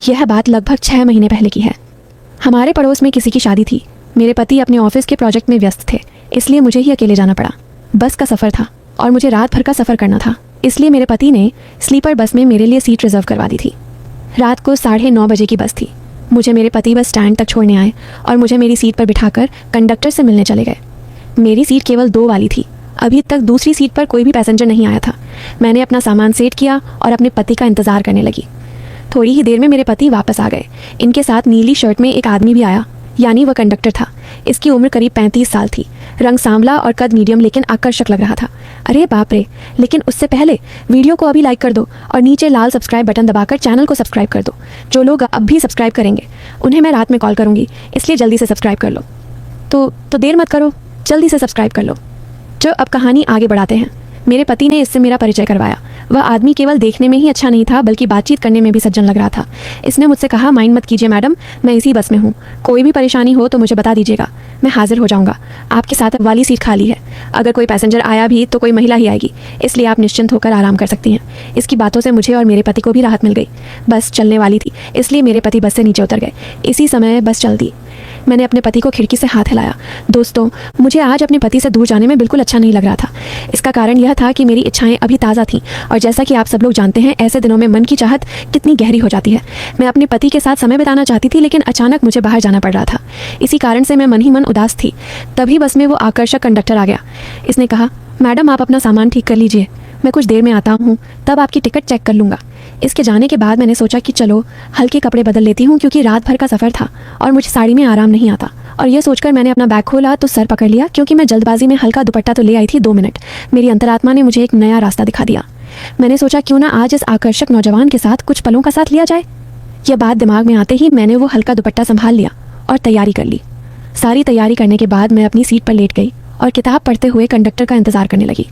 यह बात लगभग 6 महीने पहले की है। हमारे पड़ोस में किसी की शादी थी। मेरे पति अपने ऑफिस के प्रोजेक्ट में व्यस्त थे, इसलिए मुझे ही अकेले जाना पड़ा। बस का सफ़र था और मुझे रात भर का सफ़र करना था, इसलिए मेरे पति ने स्लीपर बस में मेरे लिए सीट रिजर्व करवा दी थी। रात को 9:30 बजे की बस थी। मुझे मेरे पति बस स्टैंड तक छोड़ने आए और मुझे मेरी सीट पर बिठाकर कंडक्टर से मिलने चले गए। मेरी सीट केवल 2 वाली थी। अभी तक दूसरी सीट पर कोई भी पैसेंजर नहीं आया था। मैंने अपना सामान सेट किया और अपने पति का इंतज़ार करने लगी। थोड़ी ही देर में मेरे पति वापस आ गए। इनके साथ नीली शर्ट में एक आदमी भी आया, यानी वह कंडक्टर था। इसकी उम्र करीब 35 साल थी। रंग सांवला और कद मीडियम लेकिन आकर्षक लग रहा था। अरे बाप रे! लेकिन उससे पहले वीडियो को अभी लाइक कर दो और नीचे लाल सब्सक्राइब बटन दबाकर चैनल को सब्सक्राइब कर दो। जो लोग अब भी सब्सक्राइब करेंगे उन्हें मैं रात में कॉल करूँगी, इसलिए जल्दी से सब्सक्राइब कर लो। तो देर मत करो, जल्दी से सब्सक्राइब कर लो। जो अब कहानी आगे बढ़ाते हैं। मेरे पति ने इससे मेरा परिचय करवाया। वह आदमी केवल देखने में ही अच्छा नहीं था, बल्कि बातचीत करने में भी सज्जन लग रहा था। इसने मुझसे कहा, माइंड मत कीजिए मैडम, मैं इसी बस में हूँ। कोई भी परेशानी हो तो मुझे बता दीजिएगा, मैं हाजिर हो जाऊँगा। आपके साथ वाली सीट खाली है। अगर कोई पैसेंजर आया भी तो कोई महिला ही आएगी, इसलिए आप निश्चिंत होकर आराम कर सकती हैं। इसकी बातों से मुझे और मेरे पति को भी राहत मिल गई। बस चलने वाली थी, इसलिए मेरे पति बस से नीचे उतर गए। इसी समय बस चल दी। मैंने अपने पति को खिड़की से हाथ हिलाया। दोस्तों, मुझे आज अपने पति से दूर जाने में बिल्कुल अच्छा नहीं लग रहा था। इसका कारण यह था कि मेरी इच्छाएं अभी ताज़ा थीं और जैसा कि आप सब लोग जानते हैं, ऐसे दिनों में मन की चाहत कितनी गहरी हो जाती है। मैं अपने पति के साथ समय बिताना चाहती थी, लेकिन अचानक मुझे बाहर जाना पड़ रहा था। इसी कारण से मैं मन ही मन उदास थी। तभी बस में वो आकर्षक कंडक्टर आ गया। इसने कहा, मैडम आप अपना सामान ठीक कर लीजिए, मैं कुछ देर में आता हूँ, तब आपकी टिकट चेक कर लूँगा। इसके जाने के बाद मैंने सोचा कि चलो हल्के कपड़े बदल लेती हूँ, क्योंकि रात भर का सफ़र था और मुझे साड़ी में आराम नहीं आता। और यह सोचकर मैंने अपना बैग खोला तो सर पकड़ लिया, क्योंकि मैं जल्दबाजी में हल्का दुपट्टा तो ले आई थी। 2 मिनट मेरी अंतरात्मा ने मुझे एक नया रास्ता दिखा दिया। मैंने सोचा क्यों ना आज इस आकर्षक नौजवान के साथ कुछ पलों का साथ लिया जाए। यह बात दिमाग में आते ही मैंने वो हल्का दुपट्टा संभाल लिया और तैयारी कर ली। सारी तैयारी करने के बाद मैं अपनी सीट पर लेट गई और किताब पढ़ते हुए कंडक्टर का इंतज़ार करने लगी।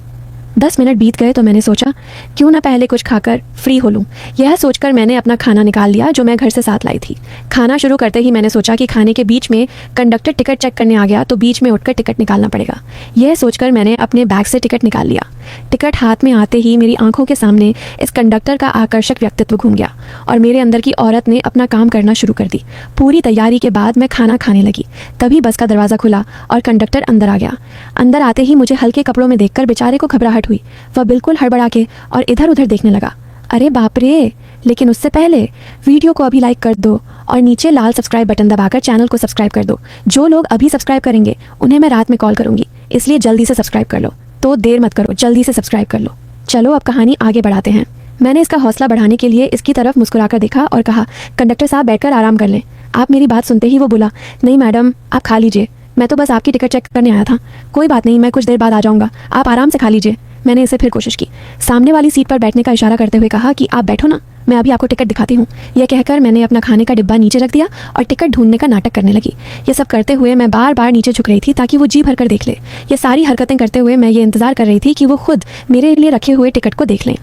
10 मिनट बीत गए तो मैंने सोचा क्यों ना पहले कुछ खाकर फ्री हो लूँ। यह सोचकर मैंने अपना खाना निकाल लिया जो मैं घर से साथ लाई थी। खाना शुरू करते ही मैंने सोचा कि खाने के बीच में कंडक्टर टिकट चेक करने आ गया तो बीच में उठकर टिकट निकालना पड़ेगा। यह सोचकर मैंने अपने बैग से टिकट निकाल लिया। टिकट हाथ में आते ही मेरी आंखों के सामने इस कंडक्टर का आकर्षक व्यक्तित्व घूम गया और मेरे अंदर की औरत ने अपना काम करना शुरू कर दी। पूरी तैयारी के बाद मैं खाना खाने लगी। तभी बस का दरवाज़ा खुला और कंडक्टर अंदर आ गया। अंदर आते ही मुझे हल्के कपड़ों में देखकर बेचारे को घबराहट हुई। वह बिल्कुल हड़बड़ा के और इधर उधर देखने लगा। अरे बाप रे! लेकिन उससे पहले वीडियो को अभी लाइक कर दो और नीचे लाल सब्सक्राइब बटन दबाकर चैनल को सब्सक्राइब कर दो। जो लोग अभी सब्सक्राइब करेंगे उन्हें मैं रात में कॉल करूंगी, इसलिए जल्दी से सब्सक्राइब कर लो। तो देर मत करो, जल्दी से सब्सक्राइब कर लो। चलो अब कहानी आगे बढ़ाते हैं। मैंने इसका हौसला बढ़ाने के लिए इसकी तरफ मुस्कुराकर देखा और कहा, कंडक्टर साहब बैठकर आराम कर लें। आप मेरी बात सुनते ही वो बोला, नहीं मैडम आप खा लीजिए, मैं तो बस आपकी टिकट चेक करने आया था। कोई बात नहीं, मैं कुछ देर बाद आ जाऊँगा, आप आराम से खा लीजिए। मैंने इसे फिर कोशिश की। सामने वाली सीट पर बैठने का इशारा करते हुए कहा कि आप बैठो ना, मैं अभी आपको टिकट दिखाती हूँ। यह कहकर मैंने अपना खाने का डिब्बा नीचे रख दिया और टिकट ढूंढने का नाटक करने लगी। ये सब करते हुए मैं बार बार नीचे झुक रही थी ताकि वो जी भर कर देख ले। ये सारी हरकतें करते हुए मैं ये इंतज़ार कर रही थी कि वो खुद मेरे लिए रखे हुए टिकट को देख लें।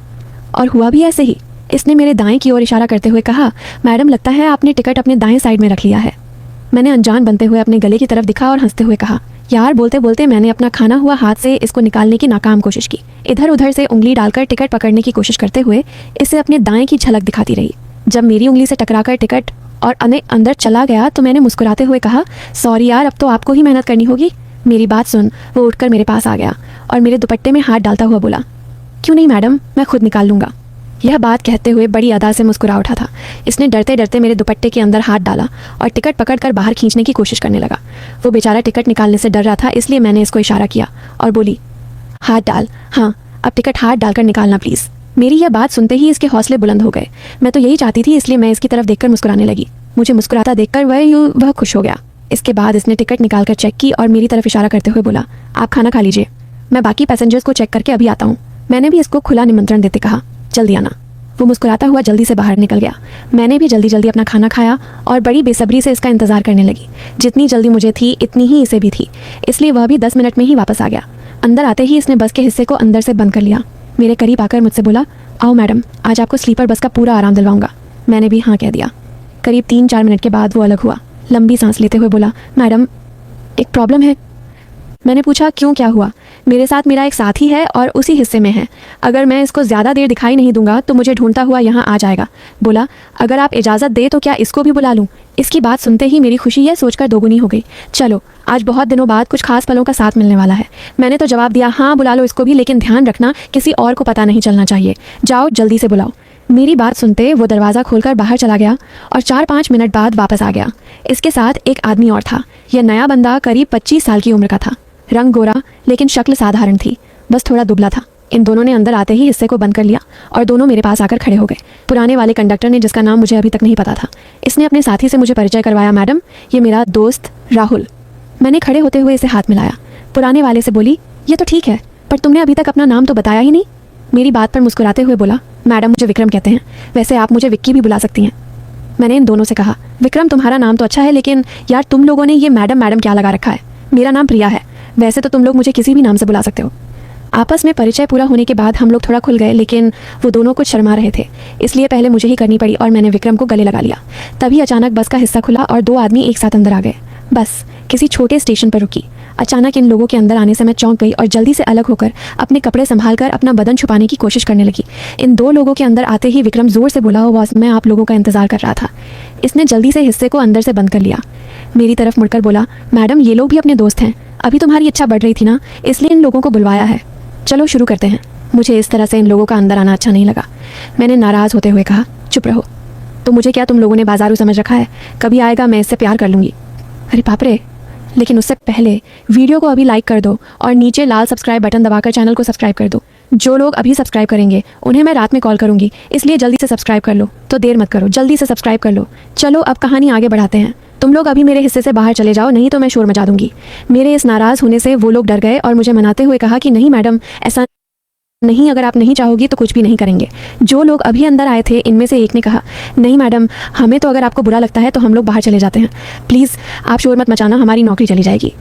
और हुआ भी ऐसे ही। इसने मेरे दाएं की ओर इशारा करते हुए कहा, मैडम लगता है आपने टिकट अपने दाएं साइड में रख लिया है। मैंने अनजान बनते हुए अपने गले की तरफ दिखा और हंसते हुए कहा, यार बोलते बोलते मैंने अपना खाना हुआ हाथ से इसको निकालने की नाकाम कोशिश की। इधर उधर से उंगली डालकर टिकट पकड़ने की कोशिश करते हुए इसे अपने दाएं की झलक दिखाती रही। जब मेरी उंगली से टकराकर टिकट और अंदर चला गया तो मैंने मुस्कुराते हुए कहा, सॉरी यार, अब तो आपको ही मेहनत करनी होगी। मेरी बात सुन वो उठकर मेरे पास आ गया और मेरे दुपट्टे में हाथ डालता हुआ बोला, क्यों नहीं मैडम, मैं खुद निकाल लूँगा। यह बात कहते हुए बड़ी अदा से मुस्कुरा उठा था। इसने डरते डरते मेरे दुपट्टे के अंदर हाथ डाला और टिकट पकड़कर बाहर खींचने की कोशिश करने लगा। वो बेचारा टिकट निकालने से डर रहा था, इसलिए मैंने इसको इशारा किया और बोली, हाथ डाल। हाँ, अब टिकट हाथ डालकर निकालना प्लीज़। मेरी यह बात सुनते ही इसके हौसले बुलंद हो गए। मैं तो यही चाहती थी, इसलिए मैं इसकी तरफ देखकर मुस्कुराने लगी। मुझे मुस्कुराता देखकर वह खुश हो गया। इसके बाद इसने टिकट निकालकर चेक की और मेरी तरफ इशारा करते हुए बोला, आप खाना खा लीजिए, मैं बाकी पैसेंजर्स को चेक करके अभी आता हूँ। मैंने भी इसको खुला निमंत्रण देते कहा, जल्दी आना। वो मुस्कुराता हुआ जल्दी से बाहर निकल गया। मैंने भी जल्दी जल्दी अपना खाना खाया और बड़ी बेसब्री से इसका इंतज़ार करने लगी। जितनी जल्दी मुझे थी इतनी ही इसे भी थी, इसलिए वह भी 10 मिनट में ही वापस आ गया। अंदर आते ही इसने बस के हिस्से को अंदर से बंद कर लिया। मेरे करीब आकर मुझसे बोला, आओ मैडम, आज आपको स्लीपर बस का पूरा आराम दिलवाऊंगा। मैंने भी हाँ कह दिया। करीब 3-4 मिनट के बाद वो अलग हुआ। लंबी सांस लेते हुए बोला, मैडम एक प्रॉब्लम है। मैंने पूछा क्यों, क्या हुआ? मेरे साथ मेरा एक साथी है और उसी हिस्से में है। अगर मैं इसको ज़्यादा देर दिखाई नहीं दूंगा तो मुझे ढूंढता हुआ यहाँ आ जाएगा। बोला अगर आप इजाज़त दे तो क्या इसको भी बुला लूँ? इसकी बात सुनते ही मेरी खुशी यह सोचकर दोगुनी हो गई। चलो आज बहुत दिनों बाद कुछ खास पलों का साथ मिलने वाला है। मैंने तो जवाब दिया हाँ बुला लो इसको भी, लेकिन ध्यान रखना किसी और को पता नहीं चलना चाहिए। जाओ जल्दी से बुलाओ। मेरी बात सुनते वो दरवाज़ा खोलकर बाहर चला गया और 4-5 मिनट बाद वापस आ गया। इसके साथ एक आदमी और था। यह नया बंदा करीब 25 साल की उम्र का था। रंग गोरा लेकिन शक्ल साधारण थी, बस थोड़ा दुबला था। इन दोनों ने अंदर आते ही हिस्से को बंद कर लिया और दोनों मेरे पास आकर खड़े हो गए। पुराने वाले कंडक्टर ने, जिसका नाम मुझे अभी तक नहीं पता था, इसने अपने साथी से मुझे परिचय करवाया। मैडम ये मेरा दोस्त राहुल। मैंने खड़े होते हुए इसे हाथ मिलाया। पुराने वाले से बोली ये तो ठीक है, पर तुमने अभी तक अपना नाम तो बताया ही नहीं। मेरी बात पर मुस्कुराते हुए बोला मैडम मुझे विक्रम कहते हैं, वैसे आप मुझे विक्की भी बुला सकती हैं। मैंने इन दोनों से कहा विक्रम तुम्हारा नाम तो अच्छा है, लेकिन यार तुम लोगों ने ये मैडम मैडम क्या लगा रखा है? मेरा नाम प्रिया है, वैसे तो तुम लोग मुझे किसी भी नाम से बुला सकते हो। आपस में परिचय पूरा होने के बाद हम लोग थोड़ा खुल गए, लेकिन वो दोनों कुछ शर्मा रहे थे, इसलिए पहले मुझे ही करनी पड़ी और मैंने विक्रम को गले लगा लिया। तभी अचानक बस का हिस्सा खुला और 2 आदमी एक साथ अंदर आ गए। बस किसी छोटे स्टेशन पर रुकी। अचानक इन लोगों के अंदर आने से मैं चौंक गई और जल्दी से अलग होकर अपने कपड़े संभालकर अपना बदन छुपाने की कोशिश करने लगी। इन 2 लोगों के अंदर आते ही विक्रम जोर से बोला ओ बॉस मैं आप लोगों का इंतजार कर रहा था। इसने जल्दी से हिस्से को अंदर से बंद कर लिया। मेरी तरफ मुड़कर बोला मैडम ये लोग भी अपने दोस्त हैं, अभी तुम्हारी इच्छा बढ़ रही थी ना, इसलिए इन लोगों को बुलवाया है। चलो शुरू करते हैं। मुझे इस तरह से इन लोगों का अंदर आना अच्छा नहीं लगा। मैंने नाराज़ होते हुए कहा चुप रहो। तो मुझे क्या तुम लोगों ने बाजारू समझ रखा है? कभी आएगा मैं इससे प्यार कर लूँगी। अरे बाप रे, लेकिन उससे पहले वीडियो को अभी लाइक कर दो और नीचे लाल सब्सक्राइब बटन दबाकर चैनल को सब्सक्राइब कर दो। जो लोग अभी सब्सक्राइब करेंगे उन्हें मैं रात में कॉल करूंगी, इसलिए जल्दी से सब्सक्राइब कर लो। तो देर मत करो, जल्दी से सब्सक्राइब कर लो। चलो अब कहानी आगे बढ़ाते हैं। तुम लोग अभी मेरे हिस्से से बाहर चले जाओ, नहीं तो मैं शोर मचा दूंगी। मेरे इस नाराज़ होने से वो लोग डर गए और मुझे मनाते हुए कहा कि नहीं मैडम ऐसा नहीं, अगर आप नहीं चाहोगी तो कुछ भी नहीं करेंगे। जो लोग अभी अंदर आए थे इनमें से एक ने कहा नहीं मैडम हमें तो अगर आपको बुरा लगता है तो हम लोग बाहर चले जाते हैं, प्लीज़ आप शोर मत मचाना, हमारी नौकरी चली जाएगी।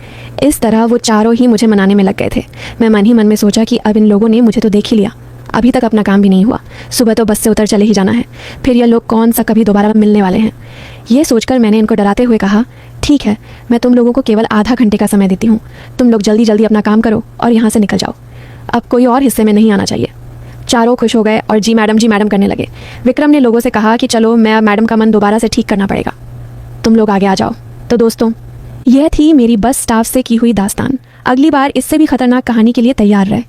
इस तरह वो चारों ही मुझे मनाने में लग गए थे। मैं मन ही मन में सोचा कि अब इन लोगों ने मुझे तो देख ही लिया, अभी तक अपना काम भी नहीं हुआ, सुबह तो बस से उतर चले ही जाना है, फिर ये लोग कौन सा कभी दोबारा मिलने वाले हैं। ये सोचकर मैंने इनको डराते हुए कहा ठीक है मैं तुम लोगों को केवल आधा घंटे का समय देती हूँ, तुम लोग जल्दी जल्दी अपना काम करो और यहाँ से निकल जाओ, अब कोई और हिस्से में नहीं आना चाहिए। चारों खुश हो गए और जी मैडम करने लगे। विक्रम ने लोगों से कहा कि चलो मैं मैडम का मन दोबारा से ठीक करना पड़ेगा, तुम लोग आगे आ जाओ। तो दोस्तों यह थी मेरी बस स्टाफ से की हुई दास्तान। अगली बार इससे भी खतरनाक कहानी के लिए तैयार रहे।